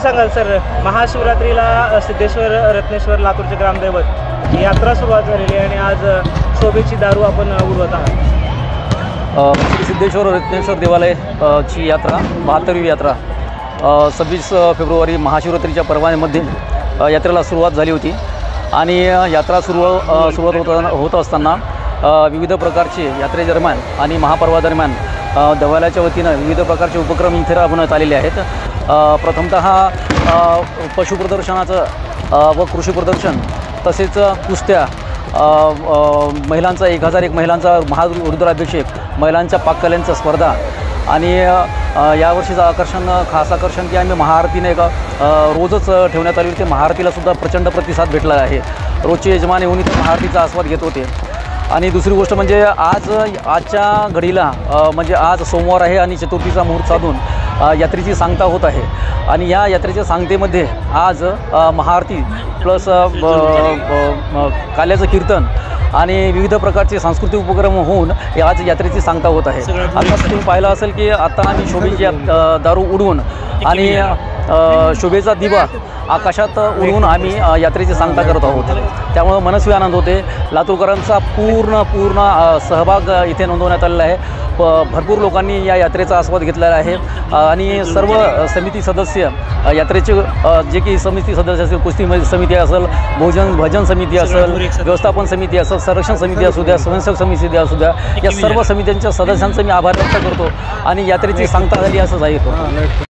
सांगाल सर, महाशिवरात्रीला सिद्धेश्वर रत्नेश्वर लातूरचे ग्रामदैवत यात्रा सुरुवात झालेली आहे आणि आज शोभेची दारू आपण उडवत आहात। श्री सिद्धेश्वर रत्नेश्वर देवालय ची यात्रा 72वी यात्रा 26 फेब्रुवारी महाशिवरात्रीच्या पर्वामध्ये यात्रेला सुरुवात झाली होती आणि यात्रा सुरुवात होत असताना विविध प्रकारचे यात्रेदरम्यान आणि महापर्वादरम्यान देवालयाच्या वतीनं विविध प्रकारचे उपक्रम इथे राबवण्यात आलेले आहेत। प्रथमतः पशुप्रदर्शनाचं व कृषी प्रदर्शन तसेच कुस्त्या, महिलांचा 1001 महिलांचा महारुद्राभिषेक, महिलांच्या पाककलेंच्या स्पर्धा आणि यावर्षीचं खास आकर्षण की आम्ही महाआरतीने रोजच ठेवण्यात आली होती। महाआरतीलासुद्धा प्रचंड प्रतिसाद भेटला आहे। रोजचे यजमान येऊन इथे महाआरतीचा आस्वाद घेत होते। आणि दुसरी गोष्ट म्हणजे आजच्या घडीला म्हणजे आज सोमवार आहे आणि चतुर्थीचा मुहूर्त साधून यात्रेची सांगता होत आहे आणि या यात्रेच्या सांगतेमध्ये आज महाआरती प्लस काल्याचं कीर्तन आणि विविध प्रकारचे सांस्कृतिक उपक्रम होऊन आज यात्रेची सांगता होत आहे। आता तुम्ही पाहिलं असेल की आता आम्ही शोभेची दारू उडवून आणि शोभेचा दिवा आकाशात उडवून आम्ही यात्रेची सांगता करत आहोत। त्यामुळे मनस्वी आनंद होते। लातूरकरांचा पूर्ण सहभाग इथे नोंदवण्यात आलेला आहे। भरपूर लोकांनी या यात्रेचा आस्वाद घेतलेला आहे आणि सर्व समिती सदस्य यात्रेचे जे की समिती सदस्य असेल, कुस्ती समिती असेल, भजन समिती असेल, व्यवस्थापन समिती असेल, संरक्षण समिती असू द्या, स्वयंसेवक समिती असू द्या, या सर्व समित्यांच्या सदस्यांचा मी आभार व्यक्त करतो आणि यात्रेची सांगता झाली असं जाहीर करतो।